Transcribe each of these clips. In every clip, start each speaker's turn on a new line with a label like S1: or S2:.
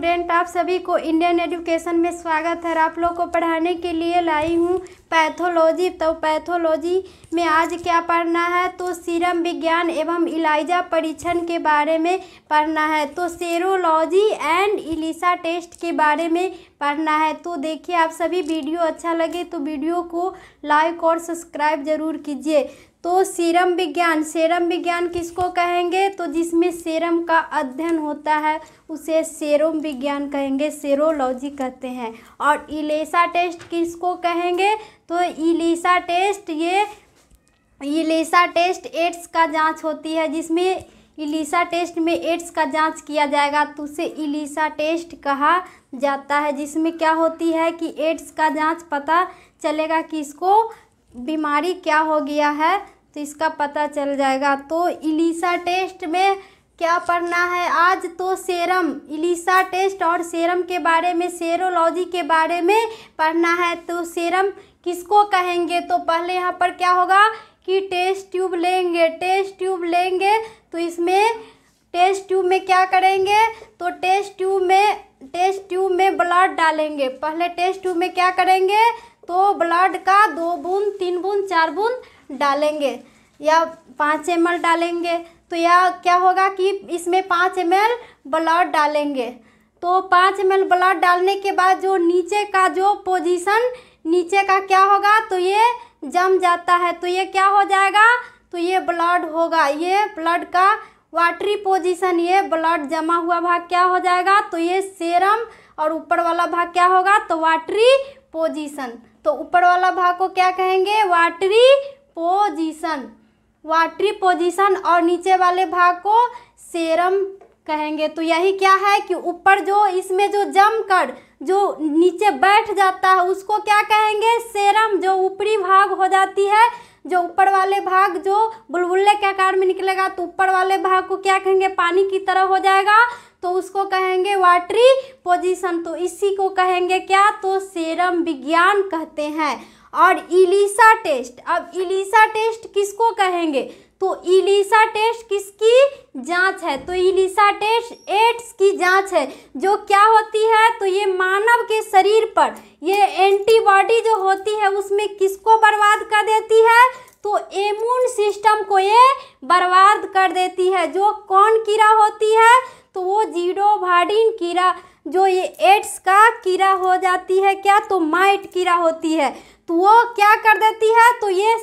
S1: Student, आप सभी को इंडियन एजुकेशन में स्वागत है। आप लोग को पढ़ाने के लिए लाई हूँ पैथोलॉजी। तो पैथोलॉजी में आज क्या पढ़ना है, तो सीरम विज्ञान एवं इलाइजा परीक्षण के बारे में पढ़ना है। तो सेरोलॉजी एंड इलिसा टेस्ट के बारे में पढ़ना है। तो देखिए, आप सभी वीडियो अच्छा लगे तो वीडियो को लाइक और सब्सक्राइब ज़रूर कीजिए। तो सीरम विज्ञान किसको कहेंगे, तो जिसमें सेरम का अध्ययन होता है उसे सेरोम विज्ञान कहेंगे, सेरोलॉजी कहते हैं। और इलिसा टेस्ट किसको कहेंगे, तो इलिसा टेस्ट एड्स का जांच होती है, जिसमें इलिसा टेस्ट में एड्स का जांच किया जाएगा तो उसे इलिसा टेस्ट कहा जाता है। जिसमें क्या होती है कि एड्स का जांच पता चलेगा कि इसको बीमारी क्या हो गया है, तो इसका पता चल जाएगा। तो इलिसा टेस्ट में क्या पढ़ना है आज, तो सेरम, इलिसा टेस्ट और सेरम के बारे में, सेरोलॉजी के बारे में पढ़ना है। तो सेरम किसको कहेंगे, तो पहले यहाँ पर क्या होगा कि टेस्ट ट्यूब लेंगे। तो इसमें टेस्ट ट्यूब में क्या करेंगे, तो टेस्ट ट्यूब में ब्लड डालेंगे। पहले टेस्ट ट्यूब में क्या करेंगे, तो ब्लड का 2 बूंद 3 बूंद 4 बूंद डालेंगे या 5 ml डालेंगे। तो यह क्या होगा कि इसमें 5 ml ब्लड डालेंगे। तो 5 ml ब्लड डालने के बाद जो नीचे का जो पोजीशन नीचे का क्या होगा, तो ये जम जाता है। तो ये क्या हो जाएगा, तो ये ब्लड होगा, ये ब्लड का वाटरी पोजीशन, ये ब्लड जमा हुआ भाग क्या हो जाएगा, तो ये सेरम। और ऊपर वाला भाग क्या होगा, तो वाटरी पोजीशन। तो ऊपर वाला भाग को क्या कहेंगे, वाटरी पोजीशन और नीचे वाले भाग को सेरम कहेंगे। तो यही क्या है कि ऊपर जो इसमें जो जमकर जो नीचे बैठ जाता है उसको क्या कहेंगे, सेरम। जो ऊपरी भाग हो जाती है, जो ऊपर वाले भाग जो बुलबुले के आकार में निकलेगा, तो ऊपर वाले भाग को क्या कहेंगे, पानी की तरह हो जाएगा, तो उसको कहेंगे वाटरी पोजीशन। तो इसी को कहेंगे क्या, तो सेरम विज्ञान कहते हैं। और इलिसा टेस्ट, अब इलिसा टेस्ट किसको कहेंगे, तो इलिसा टेस्ट किसकी जांच है, तो इलिसा टेस्ट एड्स की जांच है। जो क्या होती है, तो ये मानव के शरीर पर ये एंटीबॉडी जो होती है उसमें किसको बर्बाद कर देती है, तो इम्यून सिस्टम को ये बर्बाद कर देती है। जो कौन कीड़ा होती है, तो वो जीडोभाडिन कीड़ा, जो ये एड्स का कीड़ा हो जाती है क्या, तो माइट कीड़ा होती है। तो वो क्या कर देती है, तो ये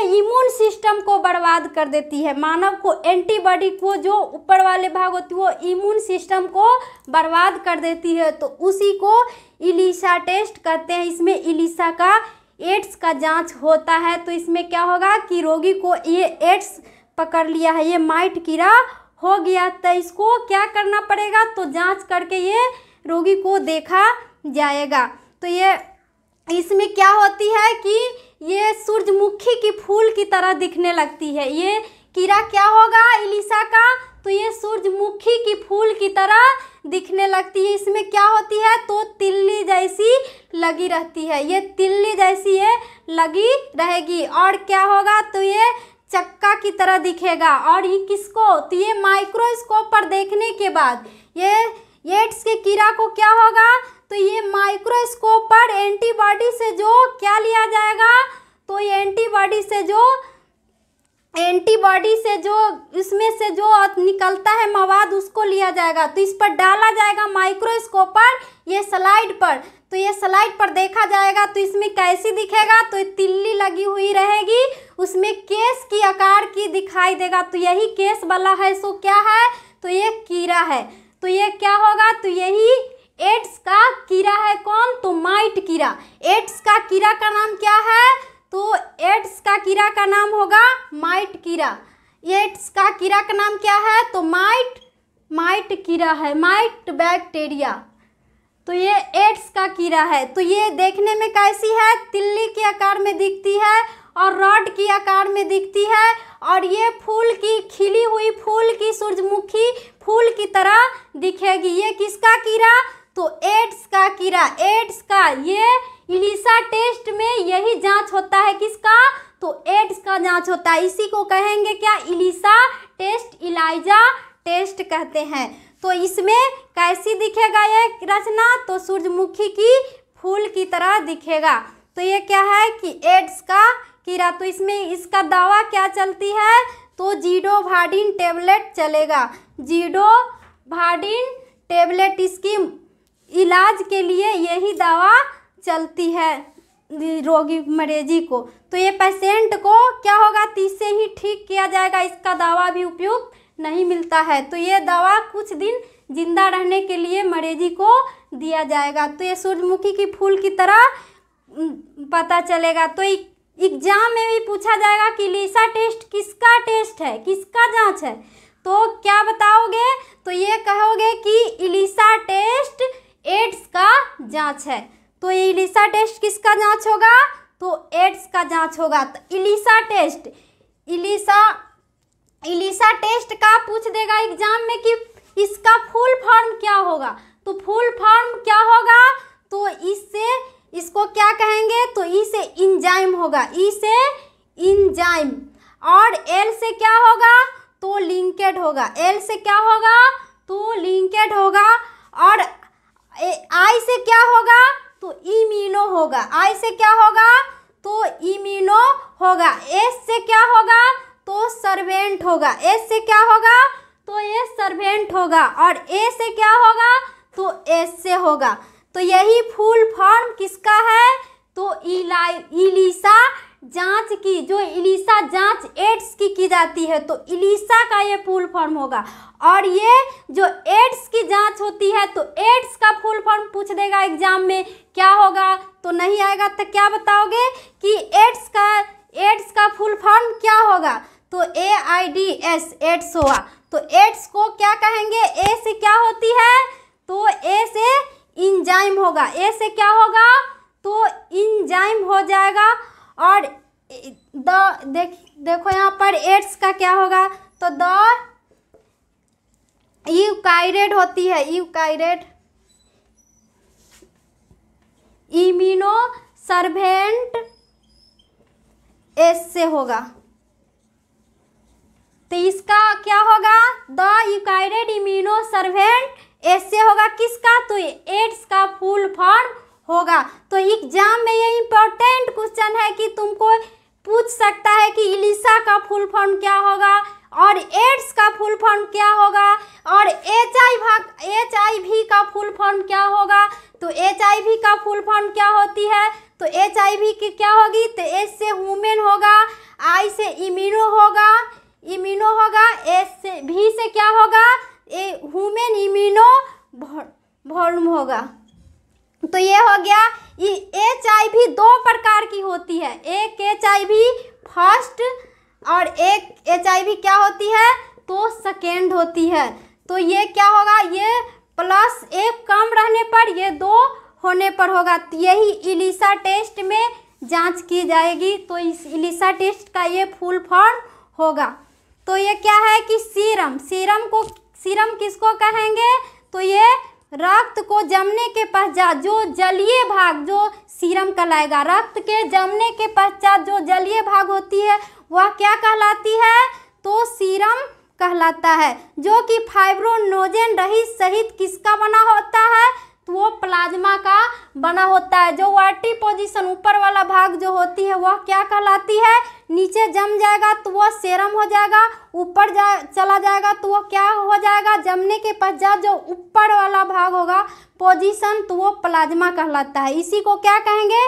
S1: इम्यून सिस्टम को बर्बाद कर देती है। मानव को एंटीबॉडी को जो ऊपर वाले भाग होती है वो इम्यून सिस्टम को बर्बाद कर देती है। तो उसी को इलिसा टेस्ट कहते हैं। इसमें इलिसा का एड्स का जांच होता है। तो इसमें क्या होगा कि रोगी को ये एड्स पकड़ लिया है, ये माइट कीड़ा हो गया, तो इसको क्या करना पड़ेगा, तो जांच करके ये रोगी को देखा जाएगा। तो ये इसमें क्या होती है कि ये सूरजमुखी की फूल की तरह दिखने लगती है। ये कीड़ा क्या होगा इलिसा का, तो ये सूरजमुखी की फूल की तरह दिखने लगती है। इसमें क्या होती है, तो तिल्ली जैसी लगी रहती है, ये तिल्ली जैसी ये लगी रहेगी। और क्या होगा, तो ये चक्का की तरह दिखेगा। और ये किसको, तो ये माइक्रोस्कोप पर देखने के बाद ये एड्स के कीड़ा को क्या होगा, तो ये माइक्रोस्कोप पर एंटीबॉडी से जो क्या लिया जाएगा, तो ये एंटीबॉडी से जो इसमें से जो निकलता है मवाद उसको लिया जाएगा। तो इस पर डाला जाएगा माइक्रोस्कोप पर, ये स्लाइड पर। तो ये स्लाइड पर देखा जाएगा तो इसमें कैसी दिखेगा, तो तिल्ली लगी हुई रहेगी, उसमें केस की आकार की दिखाई देगा। तो यही केस वाला है, सो क्या है, तो ये कीड़ा है। तो ये क्या होगा, तो यही एड्स का कीड़ा है। कौन, तो माइट कीड़ा। एड्स का कीड़ा का नाम क्या है, तो एड्स का कीड़ा का नाम होगा माइट कीड़ा। एड्स का कीड़ा का नाम क्या है, तो माइट कीड़ा है, माइट बैक्टीरिया। तो ये एड्स का कीड़ा है। तो ये देखने में कैसी है, तिल्ली के आकार में दिखती है और रॉड की आकार में दिखती है। और ये फूल की खिली हुई फूल की सूरजमुखी फूल की तरह दिखेगी। ये किसका कीड़ा, तो एड्स का कीड़ा। एड्स का ये इलिसा टेस्ट में यही जांच होता है, किसका, तो एड्स का जांच होता है। इसी को कहेंगे क्या, इलिसा टेस्ट, इलाइजा टेस्ट कहते हैं। तो इसमें कैसी दिखेगा ये रचना, तो सूरजमुखी की फूल की तरह दिखेगा। तो ये क्या है कि एड्स का कीड़ा। तो इसमें इसका दवा क्या चलती है, तो जीडोवार्डिन टेबलेट चलेगा। जीडोवार्डिन टेबलेट, इसकी इलाज के लिए यही दवा चलती है रोगी मरीजी को। तो ये पेशेंट को क्या होगा, तो इससे ही ठीक किया जाएगा, इसका दवा भी उपयुक्त नहीं मिलता है। तो ये दवा कुछ दिन जिंदा रहने के लिए मरीजी को दिया जाएगा। तो ये सूरजमुखी की फूल की तरह पता चलेगा। तो एग्जाम में भी पूछा जाएगा कि इलीसा टेस्ट किसका टेस्ट है, किसका जांच है, तो क्या बताओगे, तो ये कहोगे कि इलीसा टेस्ट एड्स का जांच है। तो ये इलीसा टेस्ट किसका जांच होगा, तो एड्स का जांच होगा। तो इलीसा टेस्ट का पूछ देगा एग्जाम में कि इसका फुल फॉर्म क्या होगा। तो फुल फॉर्म क्या होगा, तो इसको क्या कहेंगे, तो ई से इंजाइम होगा, ई से इंजाइम। और एल से क्या होगा, तो लिंकेड होगा, एल से क्या होगा, तो लिंकेड होगा। और आई से क्या होगा, तो इम्यूनो होगा, आई से क्या होगा, तो इम्यूनो होगा। एस से क्या होगा, तो सर्वेंट होगा, एस से क्या होगा, तो ये सर्वेंट होगा। और ए से क्या होगा, तो एस से होगा। तो यही फुल फॉर्म किसका है, तो इलीसा जांच की, जो इलीसा जांच एड्स की जाती है, तो इलीसा का ये फुल फॉर्म होगा। और ये जो एड्स की जांच होती है, तो एड्स का फुल फॉर्म पूछ देगा एग्जाम में, क्या होगा, तो नहीं आएगा तो क्या बताओगे कि एड्स का फुल फॉर्म क्या होगा, तो AIDS एड्स होगा। तो एड्स को क्या कहेंगे, ए से क्या होती है, तो ए से इंजाइम होगा, ए से क्या होगा, तो इंजाइम हो जाएगा। और देखो यहाँ पर एड्स का क्या होगा, तो द यूकाइरेट होती है, यूकाइरेट इम्यूनो सर्वेंट एस से होगा। तो इसका क्या होगा, द यूकाइरेट इम्यूनो सर्वेंट एस से होगा, किसका, तो एड्स का फुल फॉर्म होगा। तो एग्जाम में ये इंपॉर्टेंट क्वेश्चन है कि तुमको पूछ सकता है कि इलीसा का फुल फॉर्म क्या होगा और एड्स का फुल फॉर्म क्या होगा और HIV का फुल फॉर्म क्या होगा। तो HIV का फुल फॉर्म क्या होती है, तो HIV की क्या होगी, तो एस से वुमेन होगा, आई से इम्यूनो होगा, एस से भी से क्या होगा, वुमेन इम्यूनो वॉल्यूम होगा। तो ये हो गया। HIV 2 प्रकार की होती है, एक HIV फर्स्ट और एक HIV क्या होती है, तो सेकेंड होती है। तो ये क्या होगा, ये प्लस एक कम रहने पर, ये 2 होने पर होगा। तो यही इलीसा टेस्ट में जांच की जाएगी। तो इस इलीसा टेस्ट का ये फुल फॉर्म होगा। तो ये क्या है कि सीरम किसको कहेंगे, तो ये रक्त को जमने के पश्चात जो जलीय भाग जो सीरम कहलाएगा। रक्त के जमने के पश्चात जो जलीय भाग होती है वह क्या कहलाती है, तो सीरम कहलाता है, जो कि फाइब्रोनोजेन रहित सहित किसका बना होता है, तो वो प्लाज्मा का बना होता है। जो वर्टी पोजीशन ऊपर वाला भाग जो होती है वह क्या कहलाती है, नीचे जम जाएगा तो वह सेरम हो जाएगा, ऊपर चला जाएगा तो वह क्या हो जाएगा, जमने के पश्चात जो ऊपर वाला भाग होगा पोजीशन, तो वो प्लाज्मा कहलाता है। इसी को क्या कहेंगे,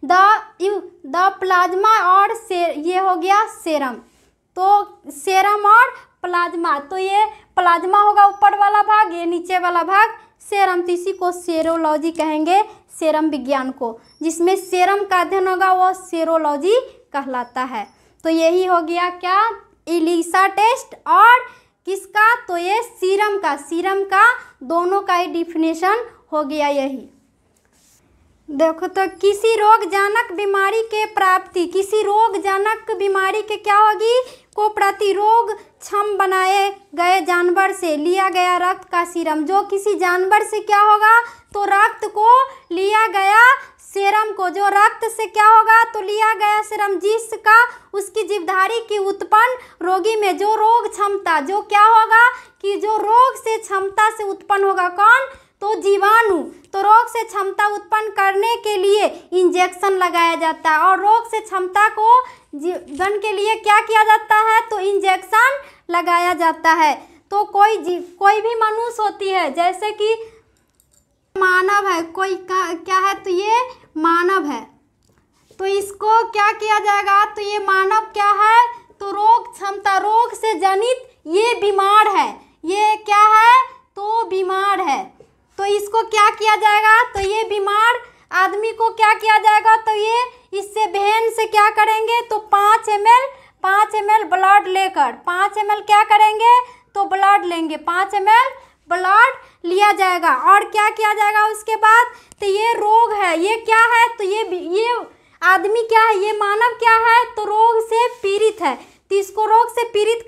S1: द प्लाज्मा। और ये हो गया सेरम। तो सेरम और प्लाज्मा, तो ये प्लाज्मा होगा ऊपर वाला भाग, ये नीचे वाला भाग सेरम। तो इसी को सेरोलॉजी कहेंगे, सेरम विज्ञान को। जिसमें सेरम का अध्ययन होगा वो सेरोलॉजी कहलाता है। तो यही हो गया क्या, इलीसा टेस्ट और किसका, तो ये सीरम का दोनों का ही डिफिनेशन हो गया। यही देखो तो किसी रोगजनक बीमारी के प्राप्ति, किसी रोगजनक बीमारी के क्या होगी को प्रतिरोग क्षम बनाए गए जानवर से लिया गया रक्त का सीरम। जो किसी जानवर से क्या होगा तो रक्त को लिया गया सीरम को, जो रक्त से क्या होगा तो लिया गया सीरम जिसका उसकी जीवधारी की उत्पन्न रोगी में जो रोग क्षमता, जो क्या होगा कि जो रोग से क्षमता से उत्पन्न होगा कौन तो जीवाणु। तो रोग से क्षमता उत्पन्न करने के लिए इंजेक्शन लगाया जाता है और रोग से क्षमता को जीवन के लिए क्या किया जाता है तो इंजेक्शन लगाया जाता है। तो कोई भी मनुष्य होती है जैसे कि मानव है, कोई क्या है तो ये मानव है, तो इसको क्या किया जाएगा तो ये मानव क्या है तो रोग क्षमता, रोग से जनित ये बीमार है, ये क्या है तो बीमार है। तो इसको क्या किया जाएगा तो ये बीमार आदमी को क्या किया जाएगा तो ये इससे बहन से क्या करेंगे तो 5 ml ब्लड लेकर 5 ml क्या करेंगे तो ब्लड लेंगे, 5 ml ब्लड लिया जाएगा और क्या किया जाएगा उसके बाद तो ये रोग है, ये क्या है तो ये आदमी क्या है, ये मानव क्या है तो रोग से पीड़ित है। तो इसको रोग से पीड़ित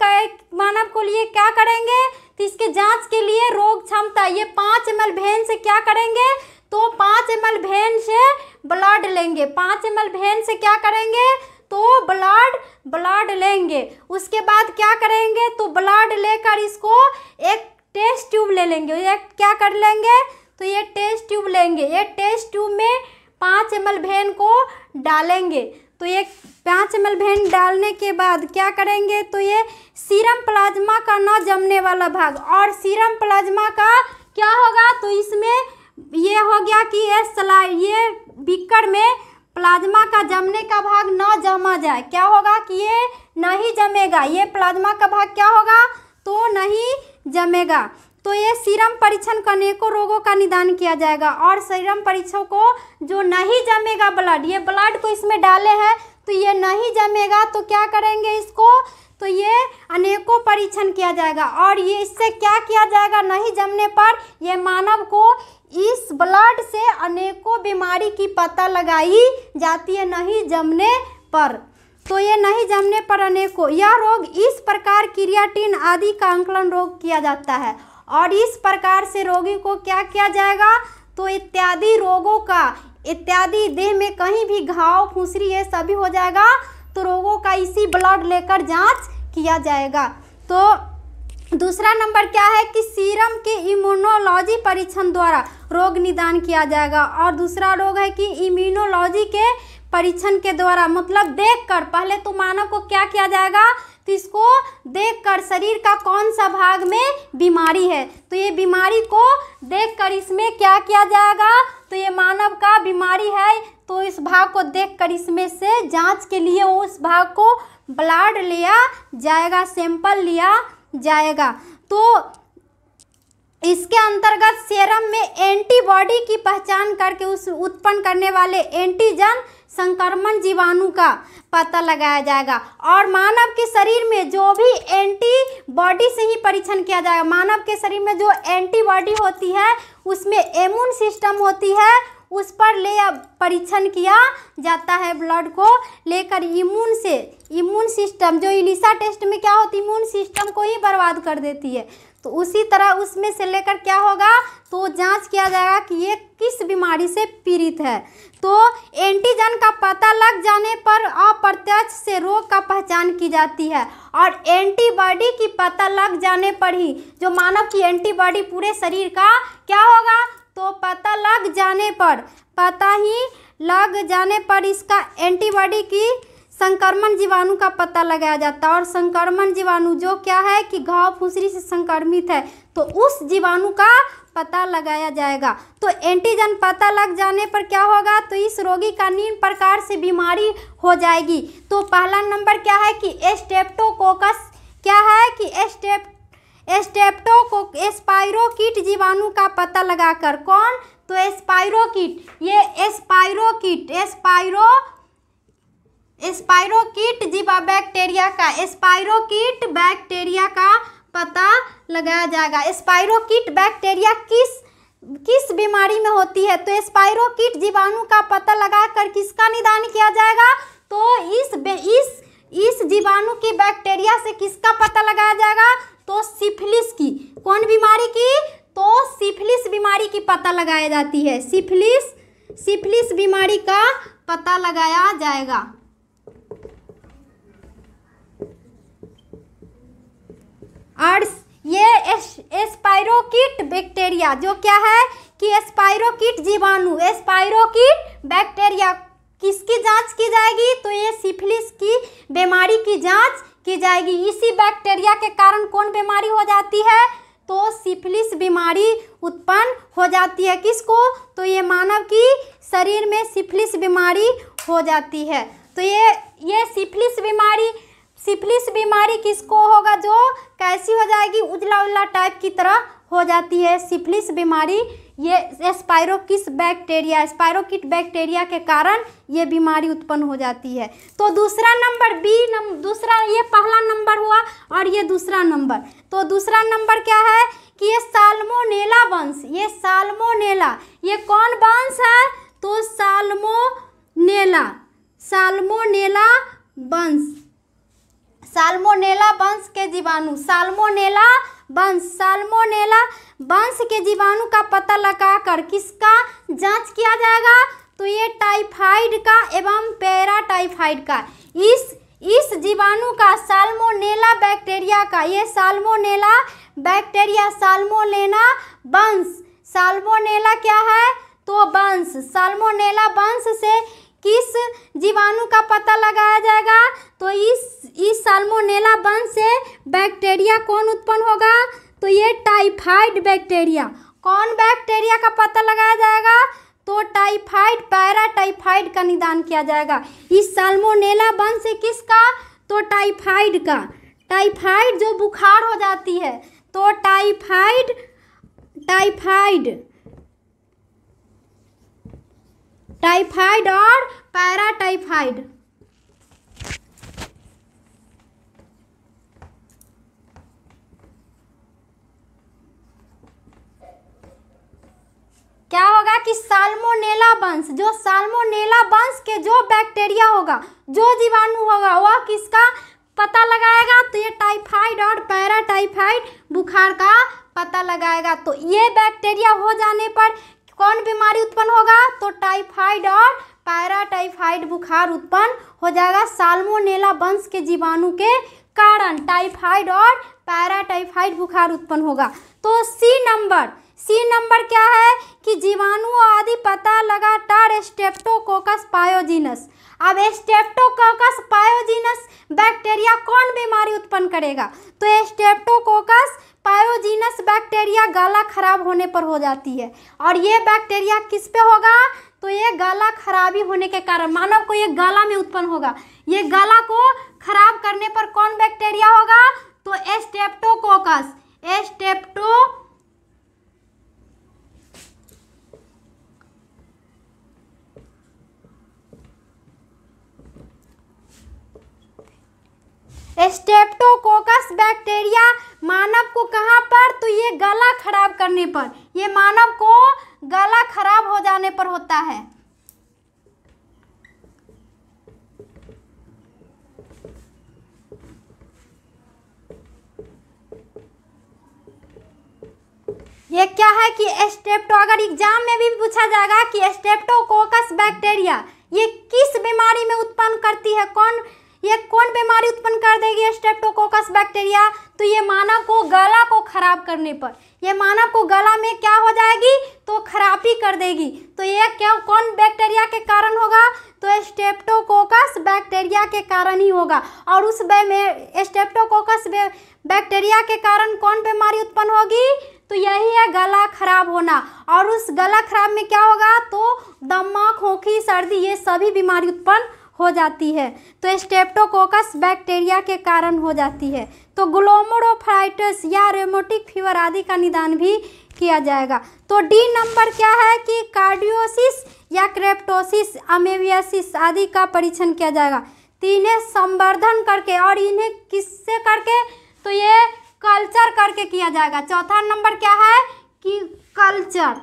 S1: मानव को लिए क्या करेंगे तो इसके जांच के लिए रोग क्षमता ये 5 ml भेन से क्या करेंगे तो 5 ml भेन से ब्लड लेंगे, 5 ml भेन से क्या करेंगे तो ब्लड लेंगे। उसके बाद क्या करेंगे तो ब्लड लेकर इसको एक टेस्ट ट्यूब ले लेंगे, ये क्या कर लेंगे तो ये टेस्ट ट्यूब लेंगे, ये टेस्ट ट्यूब में 5 ml भेन को डालेंगे। तो ये 5 ml भेन डालने के बाद क्या करेंगे तो ये सीरम प्लाज्मा का न जमने वाला भाग और सीरम प्लाज्मा का क्या होगा तो इसमें ये हो गया कि ये बीकर में प्लाज्मा का जमने का भाग न जमा जाए, क्या होगा कि ये नहीं जमेगा, ये प्लाज्मा का भाग क्या होगा तो नहीं जमेगा। तो ये सीरम परीक्षण का अनेकों रोगों का निदान किया जाएगा और सीरम परीक्षण को जो नहीं जमेगा ब्लड, ये ब्लड को इसमें डाले हैं तो ये नहीं जमेगा तो क्या करेंगे इसको तो ये अनेकों परीक्षण किया जाएगा और ये इससे क्या किया जाएगा नहीं जमने पर ये मानव को इस ब्लड से अनेकों बीमारी की पता लगाई जाती है नहीं जमने पर। तो ये नहीं जमने पर अनेकों यह रोग इस प्रकार क्रियाटिन आदि का आंकलन रोग किया जाता है और इस प्रकार से रोगी को क्या किया जाएगा तो इत्यादि रोगों का इत्यादि देह में कहीं भी घाव फुंसरी ये सभी हो जाएगा तो रोगों का इसी ब्लड लेकर जांच किया जाएगा। तो दूसरा नंबर क्या है कि सीरम के इम्यूनोलॉजी परीक्षण द्वारा रोग निदान किया जाएगा और दूसरा रोग है कि इम्यूनोलॉजी के परीक्षण के द्वारा मतलब देखकर, पहले तो मानव को क्या किया जाएगा तो इसको देखकर शरीर का कौन सा भाग में बीमारी है तो ये बीमारी को देखकर इसमें क्या किया जाएगा तो ये मानव का बीमारी है तो इस भाग को देखकर इसमें से जांच के लिए उस भाग को ब्लड लिया जाएगा, सैंपल लिया जाएगा। तो इसके अंतर्गत सीरम में एंटीबॉडी की पहचान करके उस उत्पन्न करने वाले एंटीजन संक्रमण जीवाणु का पता लगाया जाएगा और मानव के शरीर में जो भी एंटीबॉडी से ही परीक्षण किया जाएगा। मानव के शरीर में जो एंटीबॉडी होती है उसमें इम्यून सिस्टम होती है उस पर परीक्षण किया जाता है, ब्लड को लेकर इम्यून सिस्टम जो इलिसा टेस्ट में क्या होती है इम्यून सिस्टम को ही बर्बाद कर देती है तो उसी तरह उसमें से लेकर क्या होगा तो जांच किया जाएगा कि ये किस बीमारी से पीड़ित है। तो एंटीजन का पता लग जाने पर अप्रत्यक्ष से रोग का पहचान की जाती है और एंटीबॉडी की पता लग जाने पर ही जो मानव की एंटीबॉडी पूरे शरीर का क्या होगा तो पता लग जाने पर इसका एंटीबॉडी की संक्रमण जीवाणु का पता लगाया जाता है और संक्रमण जीवाणु जो क्या है कि घाव फुंसरी से संक्रमित है तो उस जीवाणु का पता लगाया जाएगा। तो एंटीजन पता लग जाने पर क्या होगा तो इस रोगी का निम्न प्रकार से बीमारी हो जाएगी। तो पहला नंबर क्या है कि स्ट्रेप्टोकोकस क्या है कि स्पाइरोकीट जीवाणु का पता लगाकर कौन तो स्पाइरोकीट ये स्पाइरोकीट जीवा बैक्टीरिया का पता लगाया जाएगा। स्पाइरोकीट बैक्टीरिया किस बीमारी में होती है? तो स्पाइरोकीट जीवाणु का पता लगाकर किसका निदान किया जाएगा? तो इस जीवाणु की, बैक्टीरिया से किसका पता लगाया जाएगा? तो सिफिलिस की। कौन बीमारी की? तो सिफिलिस बीमारी की पता लगाई जाती है। सिफिलिस बीमारी का पता लगाया जाएगा। और ये स्पाइरोकीट बैक्टीरिया जो क्या है कि स्पाइरोकीट जीवाणु, स्पाइरोकीट बैक्टीरिया किसकी जांच की जाएगी? तो ये सिफिलिस की बीमारी की जांच की जाएगी। इसी बैक्टीरिया के कारण कौन बीमारी हो जाती है? तो सिफिलिस बीमारी उत्पन्न हो जाती है। किसको? तो ये मानव की शरीर में सिफिलिस बीमारी हो जाती है। तो ये सिफिलिस बीमारी किसको होगा? जो कैसी हो जाएगी? उजला उजला टाइप की तरह हो जाती है सिफिलिस बीमारी। ये स्पाइरोकीट बैक्टीरिया के कारण ये बीमारी उत्पन्न हो जाती है। तो दूसरा नंबर दूसरा, ये पहला नंबर हुआ और ये दूसरा नंबर। तो दूसरा नंबर क्या है कि ये साल्मोनेला वंश। ये साल्मोनेला, ये कौन वंश है? तो साल्मोनेला वंश के जीवाणु, साल्मोनेला वंश के जीवाणु का पता लगाकर किसका जांच किया जाएगा? तो ये टाइफाइड का एवं पैराटाइफाइड का। इस जीवाणु का, साल्मोनेला बैक्टीरिया का, ये साल्मोनेला बैक्टीरिया, साल्मोनेला वंश, साल्मोनेला क्या है? तो वंश, साल्मोनेला वंश से किस जीवाणु का पता लगाया जाएगा? तो इस साल्मोनेला वंश से बैक्टीरिया कौन उत्पन्न होगा? तो ये टाइफाइड बैक्टीरिया। कौन बैक्टीरिया का पता लगाया जाएगा? तो टाइफाइड, पैराटाइफाइड का निदान किया जाएगा। इस साल्मोनेला वंश से किसका? तो टाइफाइड का। टाइफाइड जो बुखार हो जाती है, तो टाइफाइड और पैराटाइफाइड। क्या होगा कि साल्मोनेला वंश, जो साल्मोनेला वंश के जो बैक्टीरिया होगा, जो जीवाणु होगा, वह किसका पता लगाएगा? तो ये टाइफाइड और पैराटाइफाइड बुखार का पता लगाएगा। तो ये बैक्टीरिया हो जाने पर कौन बीमारी उत्पन्न होगा? तो टाइफाइड और पैराटाइफाइड बुखार उत्पन्न हो जाएगा साल्मोनेला वंश के जीवाणु के कारण। टाइफाइड और पैराटाइफाइड बुखार उत्पन्न होगा। तो सी नंबर क्या है कि जीवाणु आदि पता लगातार स्ट्रेप्टोकोकस पायोजीनस। अब स्ट्रेप्टोकोकस पायोजीनस बैक्टीरिया कौन बीमारी उत्पन्न करेगा? तो स्ट्रेप्टोकोकस पायोजीनस बैक्टीरिया गला खराब होने पर हो जाती है। और ये बैक्टीरिया किस पे होगा? तो ये गला खराबी होने के कारण, मानव को ये गला में उत्पन्न होगा। ये गला को खराब करने पर कौन बैक्टीरिया होगा? तो स्ट्रेप्टोकोकस। स्ट्रेप्टोकोकस बैक्टीरिया मानव को कहाँ पर? तो ये गला खराब करने पर, ये मानव को गला खराब हो जाने पर होता है। ये क्या है कि अगर एग्जाम में भी पूछा जाएगा कि स्ट्रेप्टोकोकस बैक्टीरिया ये किस बीमारी में उत्पन्न करती है, कौन बीमारी उत्पन्न कर देगी स्ट्रेप्टोकोकस बैक्टीरिया? तो ये मानव को गला को खराब करने पर, ये मानव को गला में क्या हो जाएगी? तो खराबी कर देगी। तो ये कौन बैक्टीरिया के कारण होगा? तो स्ट्रेप्टोकोकस बैक्टीरिया के कारण ही होगा। और उस स्ट्रेप्टोकोकस बैक्टीरिया के कारण कौन बीमारी उत्पन्न होगी? तो यही है गला खराब होना। और उस गला खराब में क्या होगा? तो दमा, खोखी, सर्दी, ये सभी बीमारी उत्पन्न हो जाती है। तो स्ट्रेप्टोकोकस बैक्टीरिया के कारण हो जाती है। तो ग्लोमेरुलोनेफ्राइटिस या रेमोटिक फीवर आदि का निदान भी किया जाएगा। तो डी नंबर क्या है कि कार्डियोसिस या क्रेप्टोसिस, अमेबियासिस आदि का परीक्षण किया जाएगा। तो इन्हें संवर्धन करके, और इन्हें किससे करके? तो ये कल्चर करके किया जाएगा। चौथा नंबर क्या है कि कल्चर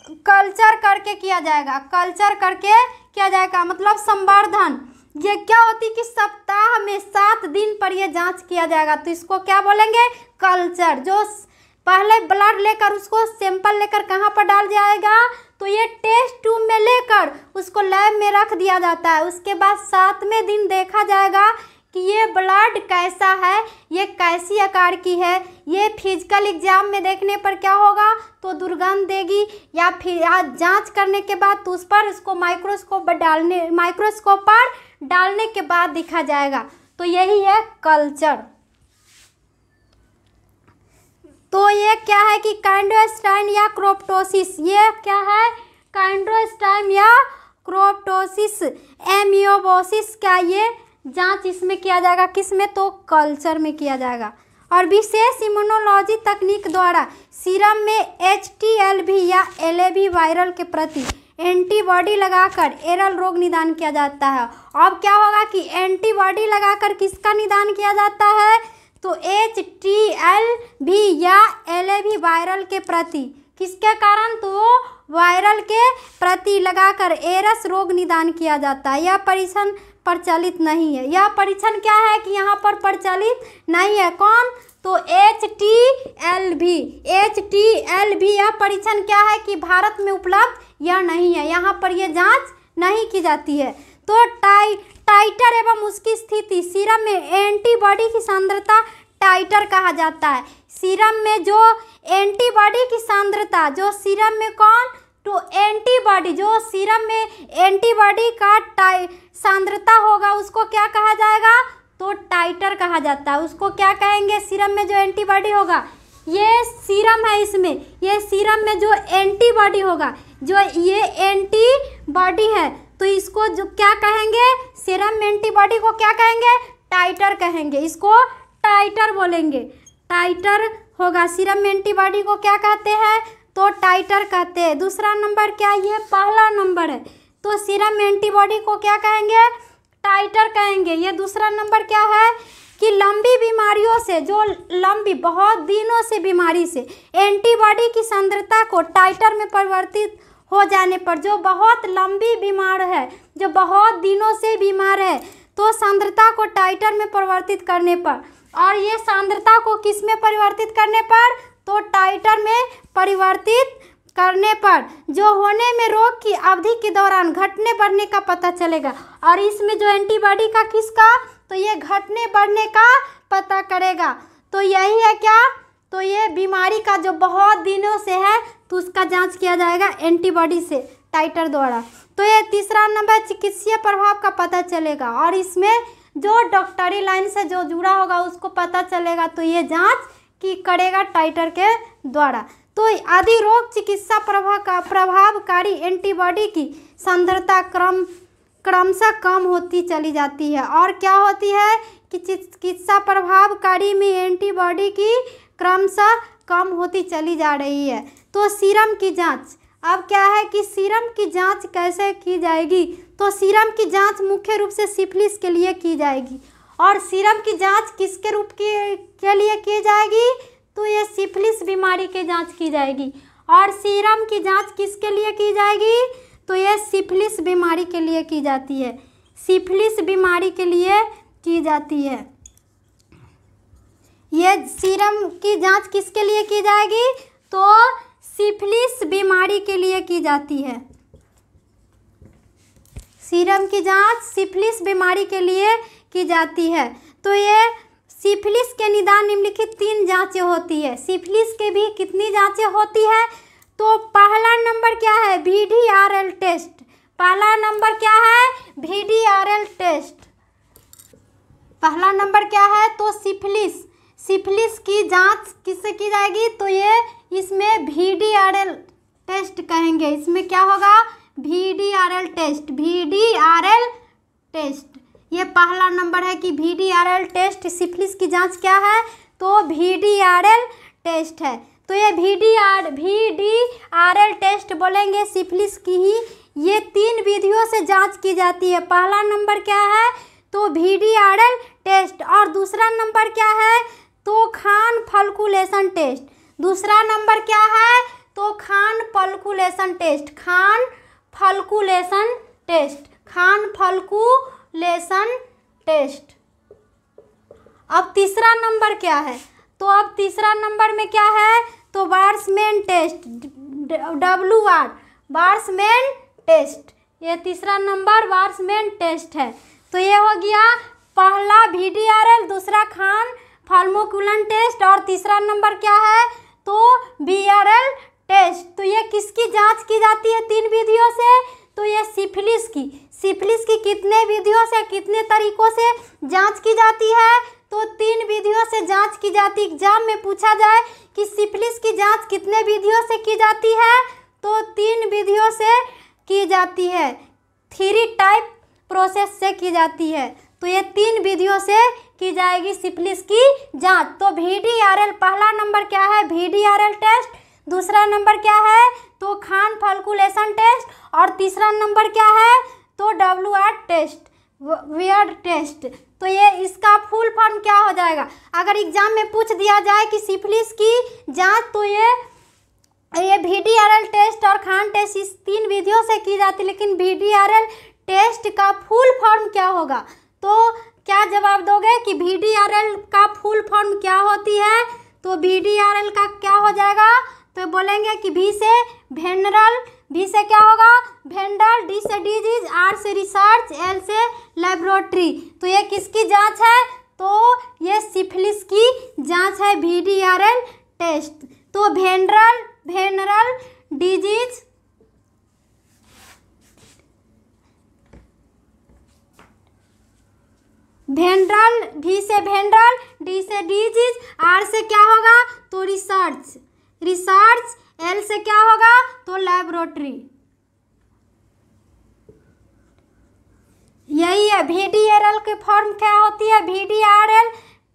S1: कल्चर करके किया जाएगा, कल्चर करके किया जाएगा मतलब संवर्धन। ये क्या होती कि सप्ताह में 7 दिन पर ये जांच किया जाएगा, तो इसको क्या बोलेंगे, कल्चर। जो पहले ब्लड लेकर उसको सैंपल लेकर कहाँ पर डाल जाएगा, तो ये टेस्ट ट्यूब में लेकर उसको लैब में रख दिया जाता है। उसके बाद 7वें दिन देखा जाएगा कि ये ब्लड कैसा है, ये कैसी आकार की है। ये फिजिकल एग्जाम में देखने पर क्या होगा, तो दुर्गंध देगी, या फिर जांच करने के बाद तो उस पर उसको माइक्रोस्कोप पर डालने के बाद दिखा जाएगा। तो यही है कल्चर। तो ये क्या है कि कैंडोस्टाइन या क्रोप्टोसिस, ये क्या है, कैंडोस्टाइन या क्रोप्टोसिस एमियोबोसिस, क्या ये जांच इसमें किया जाएगा, किस में, तो कल्चर में किया जाएगा। और विशेष इम्यूनोलॉजी तकनीक द्वारा सीरम में HTLV या LAV वायरल के प्रति एंटीबॉडी लगाकर एरल रोग निदान किया जाता है। अब क्या होगा कि एंटीबॉडी लगाकर किसका निदान किया जाता है, तो HTLV या LAV वायरल के प्रति, किसके कारण, तो वायरल के प्रति लगाकर एरस रोग निदान किया जाता है। यह परीक्षण प्रचलित नहीं है। यह परीक्षण क्या है कि यहाँ पर प्रचलित नहीं है, कौन, तो HTLV यह परीक्षण क्या है कि भारत में उपलब्ध या नहीं है, यहाँ पर यह जांच नहीं की जाती है। तो टाइटर एवं उसकी स्थिति, सीरम में एंटीबॉडी की सांद्रता टाइटर कहा जाता है। सीरम में जो एंटीबॉडी की सांद्रता, जो सीरम में कौन, तो एंटीबॉडी, जो सीरम में एंटीबॉडी का सांद्रता होगा उसको क्या कहा जाएगा, तो टाइटर कहा जाता है। उसको क्या कहेंगे, सीरम में जो एंटीबॉडी होगा, ये सीरम है, इसमें ये सीरम में जो एंटीबॉडी होगा, जो ये एंटीबॉडी है, तो इसको जो क्या कहेंगे, सीरम एंटीबॉडी को क्या कहेंगे, टाइटर कहेंगे, इसको टाइटर बोलेंगे, टाइटर होगा। सीरम एंटीबॉडी को क्या कहते हैं, तो टाइटर कहते हैं। दूसरा नंबर क्या, ये पहला नंबर है, तो सीरम एंटीबॉडी को क्या कहेंगे, टाइटर कहेंगे। ये दूसरा नंबर क्या है कि लंबी बीमारियों से, जो लंबी बहुत दिनों से बीमारी से एंटीबॉडी की सांद्रता को टाइटर में परिवर्तित हो जाने पर, जो बहुत लंबी बीमार है, जो बहुत दिनों से बीमार है, तो सांद्रता को टाइटर में परिवर्तित करने पर, और ये सांद्रता को किस में परिवर्तित करने पर, तो टाइटर में परिवर्तित करने पर जो होने में रोग की अवधि के दौरान घटने बढ़ने का पता चलेगा। और इसमें जो एंटीबॉडी का किसका, तो ये घटने बढ़ने का पता करेगा। तो यही है क्या, तो ये बीमारी का जो बहुत दिनों से है, तो उसका जांच किया जाएगा एंटीबॉडी से, टाइटर द्वारा। तो ये तीसरा नंबर चिकित्सीय प्रभाव का पता चलेगा, और इसमें जो डॉक्टरी लाइन से जो जुड़ा होगा उसको पता चलेगा, तो ये जांच की करेगा टाइटर के द्वारा। तो आदि रोग चिकित्सा प्रभावकारी एंटीबॉडी की सांद्रता क्रमशः कम होती चली जाती है। और क्या होती है कि चिकित्सा प्रभावकारी में एंटीबॉडी की क्रमशः कम होती चली जा रही है। तो सीरम की जांच, अब क्या है कि सीरम की जांच कैसे की जाएगी, तो सीरम की जांच मुख्य रूप से सिफिलिस के लिए की जाएगी। और सीरम की जांच किसके रूप के लिए की जाएगी, तो ये सिफिलिस बीमारी की जांच की जाएगी। और सीरम की जांच किसके लिए की जाएगी, तो ये सिफिलिस बीमारी के लिए की जाती है, सिफिलिस बीमारी के लिए की जाती है। ये सीरम की जांच किसके लिए की जाएगी, तो सिफिलिस बीमारी के लिए की जाती है। सीरम की जांच सिफिलिस बीमारी के लिए की जाती है। तो ये सिफिलिस के निदान निम्नलिखित 3 जांचें होती है। सिफिलिस के भी कितनी जांचें होती है, तो पहला नंबर क्या है, VDRL टेस्ट। पहला नंबर क्या है, VDRL टेस्ट। पहला नंबर क्या है, तो सिफिलिस की जांच किससे की जाएगी, तो ये इसमें VDRL टेस्ट कहेंगे। इसमें क्या होगा, VDRL टेस्ट। ये पहला नंबर है कि VDRL टेस्ट, सिफिलिस की जांच क्या है, तो VDRL टेस्ट है। तो ये VDRL टेस्ट बोलेंगे, सिफिलिस की ही ये 3 विधियों से जांच की जाती है। पहला नंबर क्या है, तो VDRL टेस्ट। और दूसरा नंबर क्या है, तो खान फल्कुलेशन टेस्ट। दूसरा नंबर क्या है, तो खान फल्कुलेशन टेस्ट, खान फल्कुलेशन टेस्ट, खान फल्कुलेशन टेस्ट। अब तीसरा नंबर क्या है, तो अब तीसरा नंबर में क्या है, तो बार्समैन टेस्ट, WR बार्समैन टेस्ट, ये तीसरा नंबर बार्समैन टेस्ट है। तो ये हो गया पहला VDRL, दूसरा खान फल्कुलेशन टेस्ट और तीसरा नंबर क्या है, तो BRL टेस्ट। तो ये किसकी जांच की जाती है 3 विधियों से, तो ये सिफिलिस की कितने विधियों से, कितने तरीकों से जांच की जाती है, तो 3 विधियों से जांच की जाती है। एग्जाम में पूछा जाए कि सिफिलिस की जांच कितने विधियों से की जाती है, तो 3 विधियों से की जाती है, 3 टाइप प्रोसेस से की जाती है। तो ये 3 विधियों से की जाएगी सिफिलिस की जांच। तो VDRL पहला नंबर क्या है, VDRL टेस्ट, दूसरा नंबर क्या है, तो खान फल्कुलेशन टेस्ट और तीसरा नंबर क्या है, तो WR टेस्ट, वियर्ड टेस्ट। तो ये इसका फुल फॉर्म क्या हो जाएगा, अगर एग्जाम में पूछ दिया जाए कि सिफिलिस की जांच, तो ये VDRL टेस्ट और खान टेस्ट इस 3 विधियों से की जाती है, लेकिन VDRL टेस्ट का फुल फॉर्म क्या होगा, तो क्या जवाब दोगे कि VDRL का फुल फॉर्म क्या होती है, तो VDRL का क्या हो जाएगा, तो बोलेंगे कि V से वेनरल, V से क्या होगा वेंडल, D से डिजीज, R से रिसर्च, L से लेबोरेटरी। तो ये किसकी जांच है, तो ये सिफिलिस की जांच है VDRL टेस्ट। तो वेनरल डिजीज, वेंडल, V से वेंडल, D से डिजीज, R से क्या होगा, तो रिसर्च, L से क्या होगा, तो लेबोरेटरी। यही है VDRL के फॉर्म क्या होती है, VDRL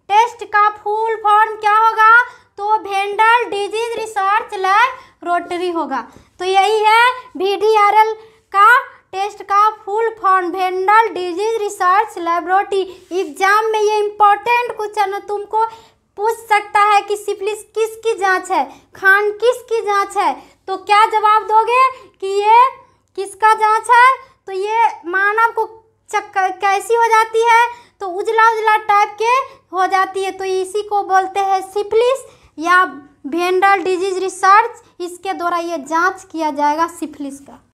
S1: टेस्ट का फुल फॉर्म क्या होगा, तो वेंडल डिजीज रिसर्च लेबोरेटरी होगा। तो यही है VDRL का टेस्ट का full form, venereal disease research laboratory. Exam में ये इम्पोर्टेंट क्वेश्चन तुमको पूछ सकता है कि सिफिलिस किसकी जांच है, खान किसकी जांच है, तो क्या जवाब दोगे कि ये किसका जांच है, तो ये मानव को कैसी हो जाती है, तो उजला टाइप के हो जाती है, तो इसी को बोलते हैं सिफिलिस या वेंडल डिजीज रिसर्च। इसके द्वारा ये जांच किया जाएगा सिफिलिस का।